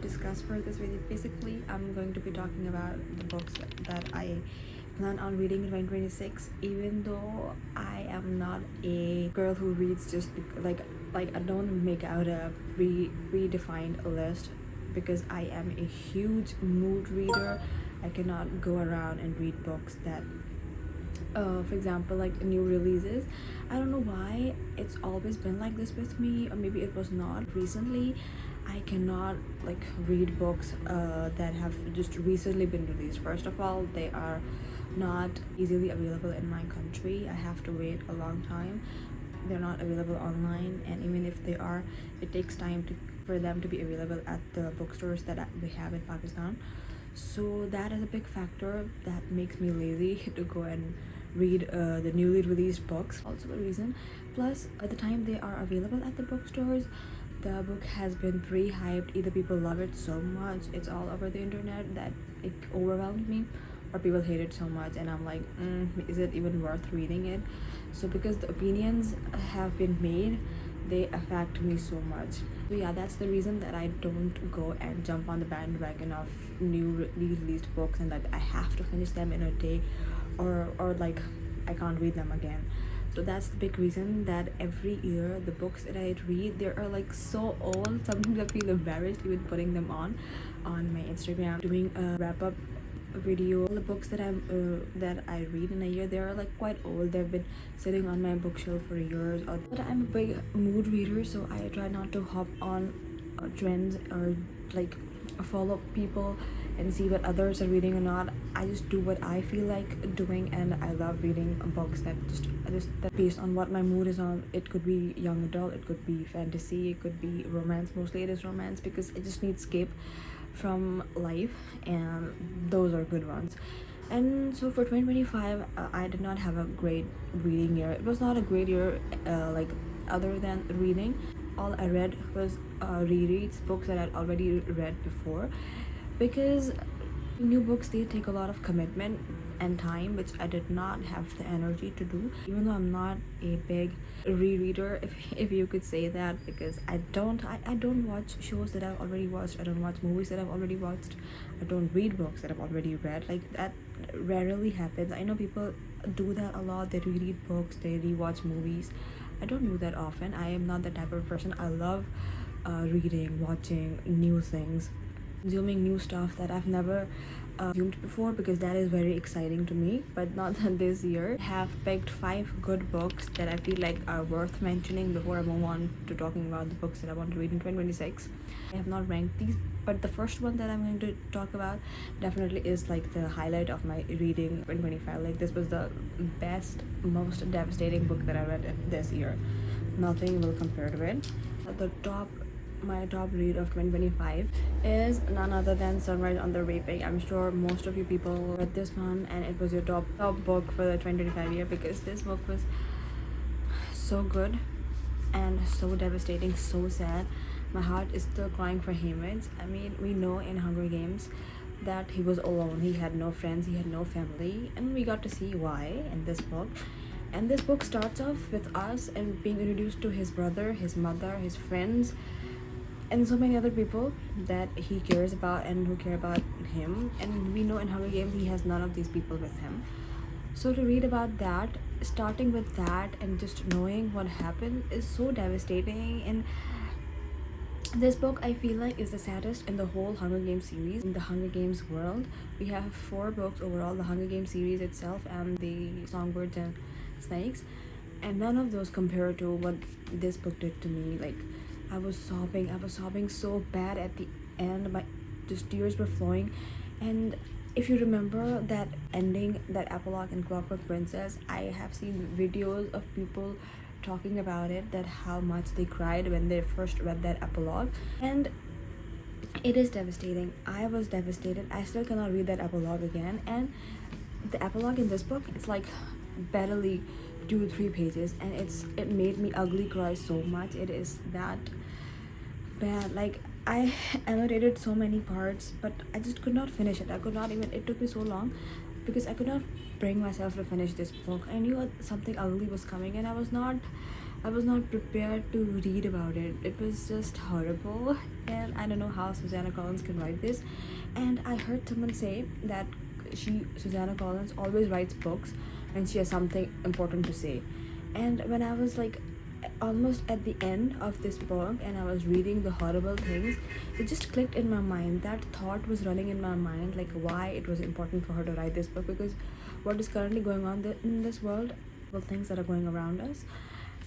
discuss for this video. Basically, I'm going to be talking about the books that I plan on reading in 2026, even though I am not a girl who reads just like I don't make out a predefined list, because I am a huge mood reader. I cannot go around and read books that for example, like new releases. I don't know why it's always been like this with me, or maybe it was not recently. I cannot like read books that have just recently been released. First of all, they are not easily available in my country. I have to wait a long time. They're not available online, and even if they are, it takes time for them to be available at the bookstores that we have in Pakistan. So that is a big factor that makes me lazy to go and read the newly released books. Also a reason. Plus, at the time they are available at the bookstores, the book has been pre-hyped. Either people love it so much, it's all over the internet, that it overwhelmed me, or people hate it so much and I'm like, is it even worth reading it? So because the opinions have been made, they affect me so much. So yeah, that's the reason that I don't go and jump on the bandwagon of new released books and that I have to finish them in a day, or like I can't read them again. So that's the big reason that every year the books that I read, they are like so old. Sometimes I feel embarrassed even putting them on my Instagram, doing a wrap up video. All the books that I read in a year, they are like quite old. They've been sitting on my bookshelf for years. But I'm a big mood reader, so I try not to hop on trends or like follow people and see what others are reading or not. I just do what I feel like doing, and I love reading books that just that based on what my mood is on. It could be young adult, it could be fantasy, it could be romance. Mostly it is romance because I just need escape from life, and those are good ones. And so for 2025, I did not have a great reading year. It was not a great year, like other than reading. All I read was rereads, books that I'd already read before, because new books, they take a lot of commitment and time, which I did not have the energy to do, even though I'm not a big rereader, if you could say that, because I don't watch shows that I've already watched. I don't watch movies that I've already watched. I don't read books that I've already read. Like, that rarely happens. I know people do that a lot. They reread books, they rewatch movies. I don't do that often. I am not that type of person. I love reading, watching new things, consuming new stuff that I've never consumed before, because that is very exciting to me. But not this year. I have picked 5 good books that I feel like are worth mentioning before I move on to talking about the books that I want to read in 2026. I have not ranked these, but the first one that I'm going to talk about definitely is like the highlight of my reading 2025. Like, this was the best, most devastating book that I read this year. Nothing will compare to it. My top read of 2025 is none other than Sunrise on the Reaping. I'm sure most of you people read this one, and it was your top book for the 2025 year, because this book was so good and so devastating, so sad. My heart is still crying for Haymitch. I mean, we know in Hunger Games that he was alone. He had no friends, he had no family, and we got to see why in this book. And this book starts off with us and being introduced to his brother, his mother, his friends, and so many other people that he cares about and who care about him. And we know in Hunger Games he has none of these people with him. So to read about that, starting with that and just knowing what happened, is so devastating. And this book, I feel like, is the saddest in the whole Hunger Games series. In the Hunger Games world, we have 4 books overall: the Hunger Games series itself and the Songbirds and Snakes, and none of those compare to what this book did to me. Like, I was sobbing so bad at the end. My just tears were flowing. And if you remember that ending, that epilogue in Clockwork Princess, I have seen videos of people talking about it, that how much they cried when they first read that epilogue. And it is devastating. I was devastated. I still cannot read that epilogue again. And the epilogue in this book, it's like barely 2-3 pages, and it made me ugly cry so much. It is that bad. Like, I annotated so many parts, but I just could not finish it. I could not even, it took me so long because I could not bring myself to finish this book. I knew something ugly was coming, and I was not I was not prepared to read about it. It was just horrible, and I don't know how Susanna Collins can write this. And I heard someone say that Susanna Collins always writes books when she has something important to say. And when I was like almost at the end of this book and I was reading the horrible things, it just clicked in my mind. That thought was running in my mind, like why it was important for her to write this book, because what is currently going on in this world, well, things that are going around us,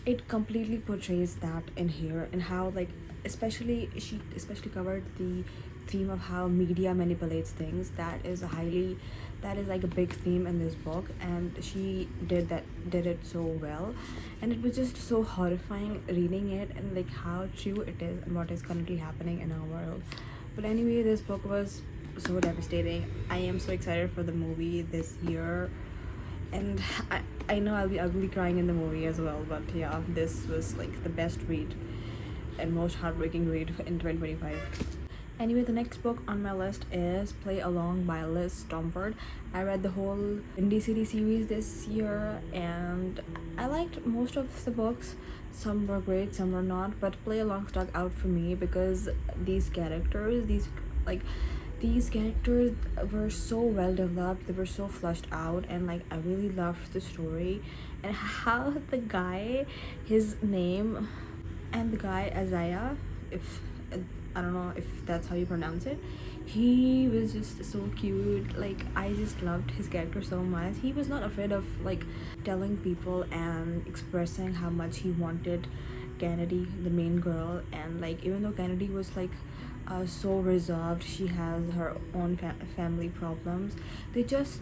it completely portrays that in here. And how, like, she especially covered the theme of how media manipulates things. That is like a big theme in this book, and she did it so well. And it was just so horrifying reading it, and like how true it is and what is currently happening in our world. But anyway, this book was so devastating. I am so excited for the movie this year, and I know I'll be crying in the movie as well. But yeah, this was like the best read and most heartbreaking read in 2025. Anyway, the next book on my list is Play Along by Liz Stomford. I read the whole Indie City series this year, and I liked most of the books. Some were great, some were not, but Play Along stuck out for me because these characters were so well developed, they were so fleshed out, and like I really loved the story. And how the guy, his name, and the guy Isaiah, if I don't know if that's how you pronounce it, he was just so cute. Like I just loved his character so much. He was not afraid of like telling people and expressing how much he wanted Kennedy, the main girl. And like even though Kennedy was like so reserved, she has her own family problems, they just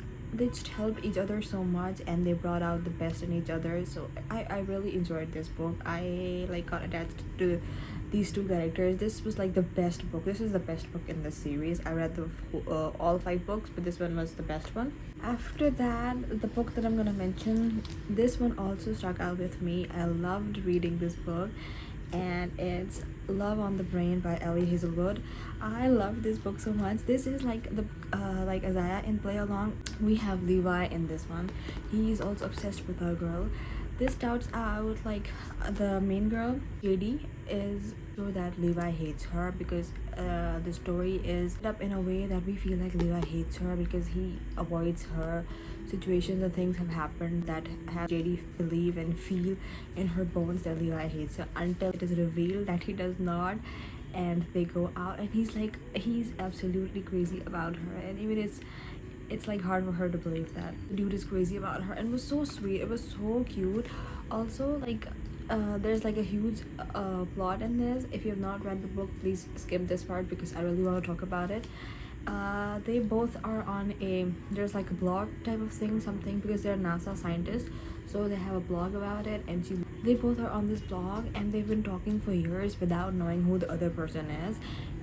helped each other so much, and they brought out the best in each other. So I really enjoyed this book. I like got attached to these two characters. This was like the best book. This is the best book in the series. I read all 5 books, but this one was the best one. After that, the book that I'm gonna mention, this one also struck out with me. I loved reading this book, and it's Love on the Brain by Ellie Hazelwood. I love this book so much. This is like the like Isaiah in Play Along. We have Levi in this one. He's also obsessed with our girl. This starts out like the main girl, JD, is so that Levi hates her, because the story is set up in a way that we feel like Levi hates her because he avoids her. Situations and things have happened that have JD believe and feel in her bones that Levi hates her, until it is revealed that he does not. And they go out, and he's absolutely crazy about her. And even it's like hard for her to believe that the dude is crazy about her. And it was so sweet, it was so cute. Also, like there's like a huge plot in this. If you have not read the book, please skip this part because I really want to talk about it. They both are on there's like a blog type of thing, something, because they're NASA scientists, so they have a blog about it. And they both are on this blog, and they've been talking for years without knowing who the other person is.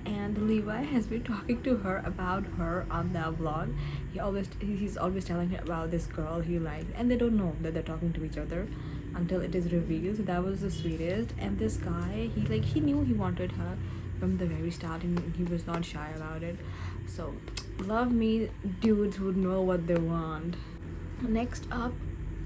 And Levi has been talking to her about her on that blog. He's always telling her about this girl he likes, and they don't know that they're talking to each other until it is revealed. So that was the sweetest. And this guy, he knew he wanted her from the very start, and he was not shy about it. So love me dudes who know what they want. Next up,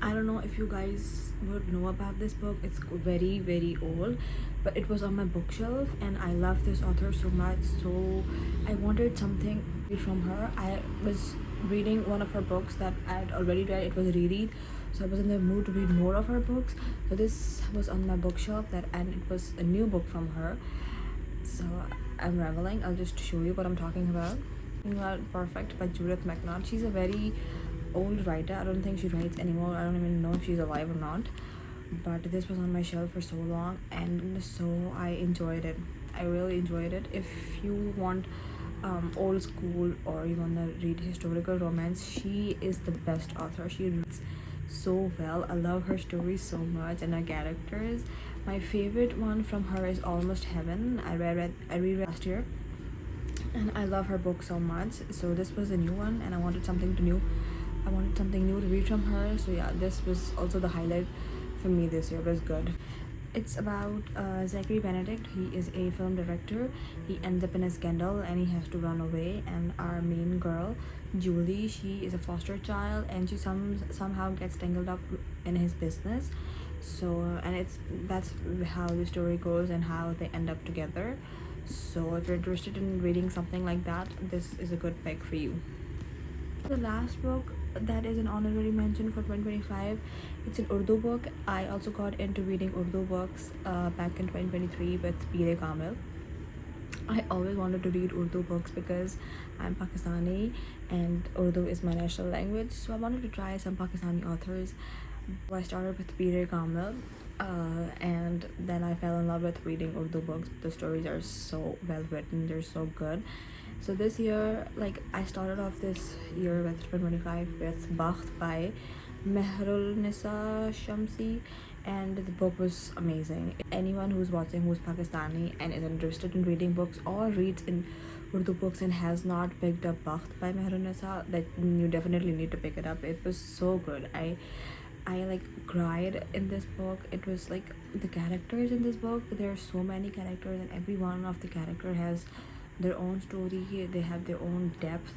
I don't know if you guys would know about this book. It's very, very old, but it was on my bookshelf, and I love this author so much, so I wanted something from her. I was reading one of her books that I had already read. It was a reread, so I was in the mood to read more of her books. So this was on my bookshelf, and it was a new book from her. So I'm rambling. I'll just show you what I'm talking about. Perfect by Judith McNaught. She's a very old writer. I don't think she writes anymore. I don't even know if she's alive or not. But this was on my shelf for so long, and so I enjoyed it. I really enjoyed it. If you want old school, or you want to read historical romance, she is the best author. She reads so well. I love her stories so much, and her characters. My favorite one from her is Almost Heaven. I reread last year, and I love her book so much. So this was a new one, and I wanted something new to read from her. So yeah, this was also the highlight for me this year. It was good. It's about Zachary Benedict. He is a film director. He ends up in a scandal, and he has to run away. And our main girl, Julie, she is a foster child, and she somehow gets tangled up in his business. So and that's how the story goes and how they end up together. So if you're interested in reading something like that, this is a good pick for you. The last book that is an honorary mention for 2025, it's an Urdu book. I also got into reading Urdu books back in 2023 with Pire Kamil. I always wanted to read Urdu books because I'm Pakistani and Urdu is my national language. So I wanted to try some Pakistani authors. I started with Pire Kamil, and then I fell in love with reading Urdu books. The stories are so well written, they're so good. So this year, like I started off this year with 2025 with Bakht by Mehrul Nisa Shamsi, and the book was amazing. Anyone who's watching who's Pakistani and is interested in reading books or reads in Urdu books and has not picked up Bakht by Mehrul Nisa, that you definitely need to pick it up. It was so good. I like cried in this book. It was like the characters in this book, there are so many characters and every one of the character has their own story, they have their own depth.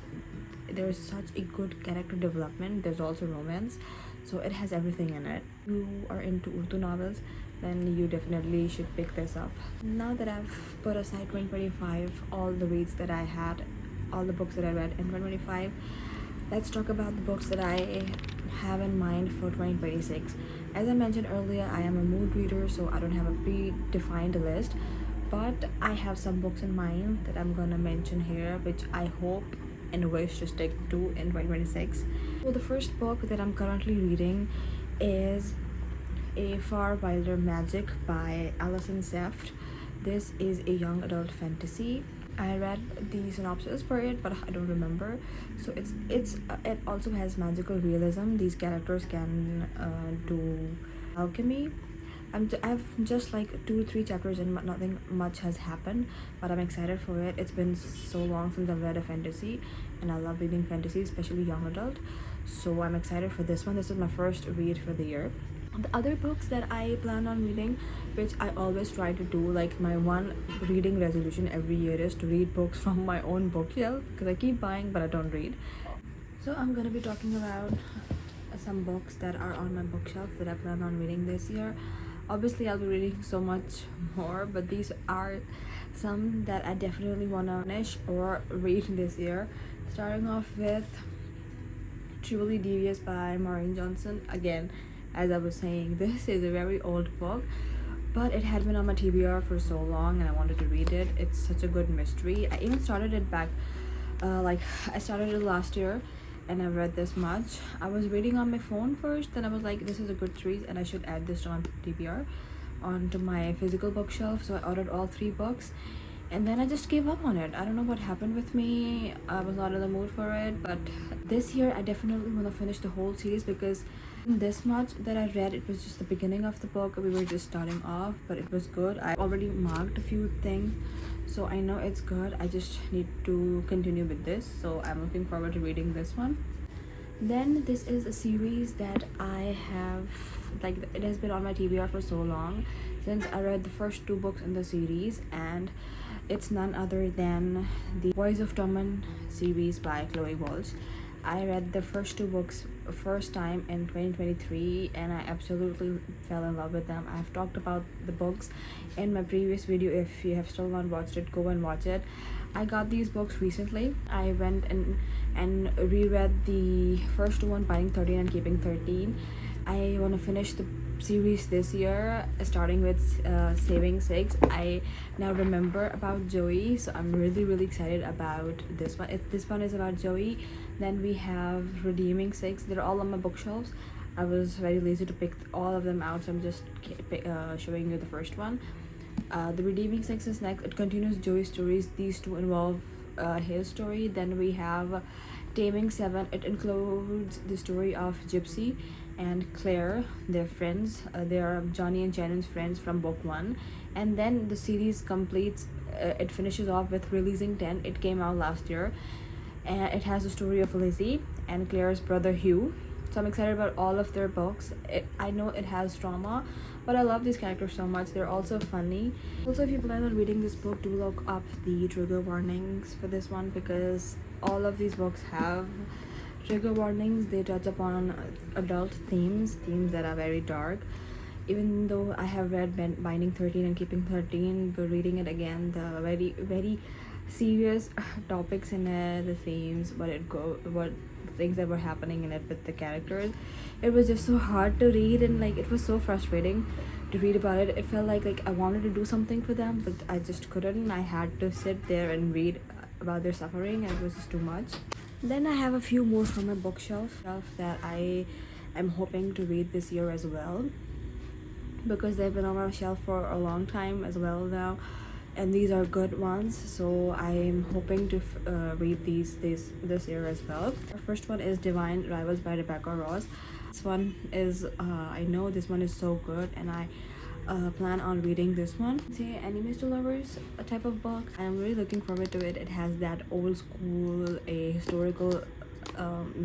There's such a good character development. There's also romance, so it has everything in it. If you are into Urdu novels, then you definitely should pick this up. Now that I've put aside 2025, all the reads that I had, all the books that I read in 2025, let's talk about the books that I have in mind for 2026. As I mentioned earlier, I am a mood reader, so I don't have a predefined list, but I have some books in mind that I'm gonna mention here, which I hope and wish to stick to in 2026. So the first book that I'm currently reading is A Far Wilder Magic by Alison Seft. This is a young adult fantasy. I read the synopsis for it, but I don't remember. So it also has magical realism. These characters can do alchemy. I've just like 2-3 chapters and nothing much has happened, but I'm excited for it. It's been so long since I've read a fantasy, and I love reading fantasy, especially young adult. So I'm excited for this one. This is my first read for the year. The other books that I plan on reading, which I always try to do, like my one reading resolution every year is to read books from my own bookshelf, because I keep buying but I don't read. So I'm gonna be talking about some books that are on my bookshelf that I plan on reading this year. Obviously I'll be reading so much more, but these are some that I definitely want to finish or read this year. Starting off with Truly Devious by Maureen Johnson. Again, as I was saying, this is a very old book, but it had been on my TBR for so long and I wanted to read it. It's such a good mystery. I even started it back I started it last year and I read this much. I was reading on my phone first, then I was like, this is a good treat and I should add this to my TBR onto my physical bookshelf. So I ordered all 3 books and then I just gave up on it. I don't know what happened with me. I was not in the mood for it, but this year I definitely want to finish the whole series, because this much that I read, it was just the beginning of the book. We were just starting off, but it was good. I already marked a few things, so I know it's good. I just need to continue with this, so I'm looking forward to reading this one. Then this is a series that I have, like, it has been on my TBR for so long, since I read the first 2 books in the series, and it's none other than the Voice of Tommen series by Chloe Walsh. I read the first 2 books first time in 2023 and I absolutely fell in love with them. I've talked about the books in my previous video. If you have still not watched it, go and watch it. I got these books recently. I went and reread the first one, Binding 13 and Keeping 13. I want to finish the series this year, starting with Saving 6. I now remember about Joey, so I'm really excited about this one. This one is about Joey. Then we have Redeeming 6. They're all on my bookshelves. I was very lazy to pick all of them out, so I'm just showing you the first one. The Redeeming 6 is next. It continues Joey's stories. These 2 involve his story. Then we have Taming 7. It includes the story of Gypsy and Claire. They're friends. They are Johnny and Shannon's friends from book 1. And then the series completes. It finishes off with Releasing 10. It came out last year. And it has the story of Lizzie and Claire's brother Hugh. So I'm excited about all of their books. I know it has trauma, but I love these characters so much. They're also funny. Also, if you plan on reading this book, do look up the trigger warnings for this one, because all of these books have trigger warnings. They touch upon adult themes that are very dark. even though I have read Binding 13 and Keeping 13, but reading it again, the very serious topics in it, the themes, what things that were happening in it with the characters, it was just so hard to read, and like it was so frustrating to read about it. It felt like I wanted to do something for them, but I just couldn't. I had to sit there and read about their suffering, and it was just too much. Then I have a few more from my bookshelf that I am hoping to read this year as well, because they've been on my shelf for a long time as well now, and these are good ones, so I'm hoping to read these this year as well. The first one is Divine Rivals by Rebecca Ross. This one is I know this one is so good, and I plan on reading this one. Say enemies to lovers, a type of book. I'm really looking forward to it. It has that old school, a historical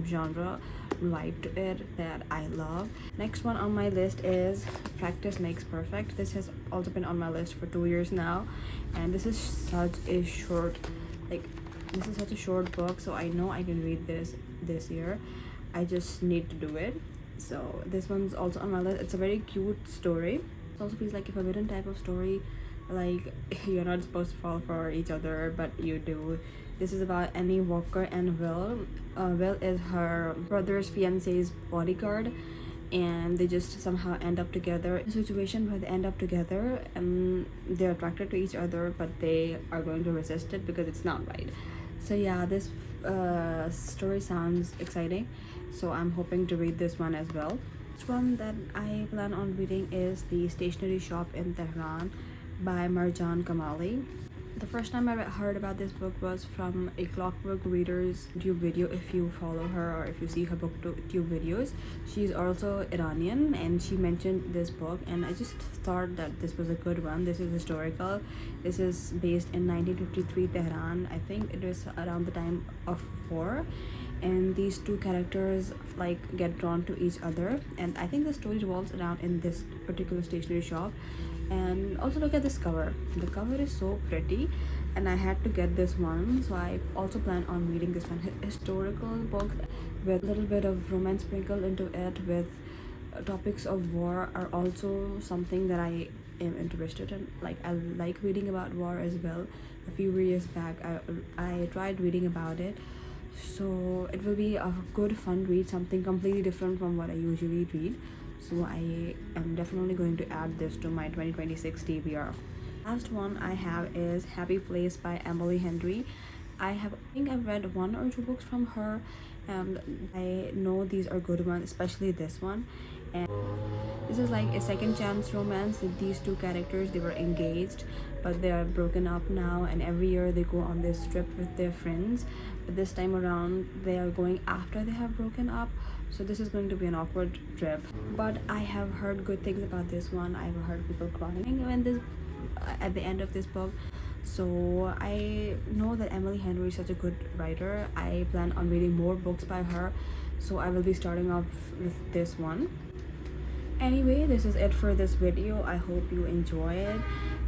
genre vibe to it that I love. Next one on my list is Practice Makes Perfect. This has also been on my list for 2 years now, and this is such a short, this is such a short book, so I know I can read this year. I just need to do it. So this one's also on my list. It's a very cute story. It also feels like a forbidden type of story, like you're not supposed to fall for each other, but you do. This is about Annie Walker and Will. Will is her brother's fiance's bodyguard, and they just somehow end up together in a situation where they end up together and they're attracted to each other, but they are going to resist it because it's not right. So yeah, this story sounds exciting, so I'm hoping to read this one as well. Next one that I plan on reading is The Stationery Shop in Tehran by Marjan Kamali. The first time I heard about this book was from a Clockwork Reader's YouTube video. If you follow her or if you see her booktube videos, she's also Iranian, and she mentioned this book, and I just thought that this was a good one. This is historical. This is based in 1953 Tehran. I think it was around the time of war, and these two characters like get drawn to each other, and I think the story revolves around in this particular stationery shop. And also look at this cover. The cover is so pretty, and I had to get this one, so I also plan on reading this one. Historical book with a little bit of romance sprinkled into it, with topics of war are also something that I am interested in. Like I like reading about war as well. A few years back I tried reading about it, so it will be a good fun read, something completely different from what I usually read. So I am definitely going to add this to my 2026 TBR. Last one I have is Happy Place by Emily Henry. I think I've read 1 or 2 books from her, and I know these are good ones, especially this one. And this is like a second chance romance with these two characters. They were engaged, but they are broken up now, and every year they go on this trip with their friends, but this time around they are going after they have broken up, so this is going to be an awkward trip. But I have heard good things about this one. I've heard people crying when this at the end of this book, so I know that Emily Henry is such a good writer. I plan on reading more books by her, so I will be starting off with this one. Anyway, this is it for this video. I hope you enjoy it,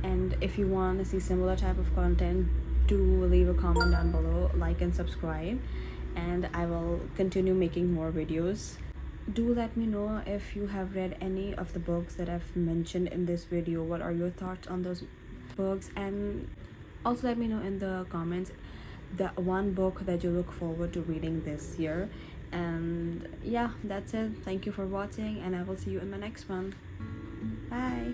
and if you want to see similar type of content, do leave a comment down below, like and subscribe, and I will continue making more videos. Do let me know if you have read any of the books that I've mentioned in this video. What are your thoughts on those books? And also let me know in the comments the one book that you look forward to reading this year. And yeah, that's it. Thank you for watching, and I will see you in my next one. Bye.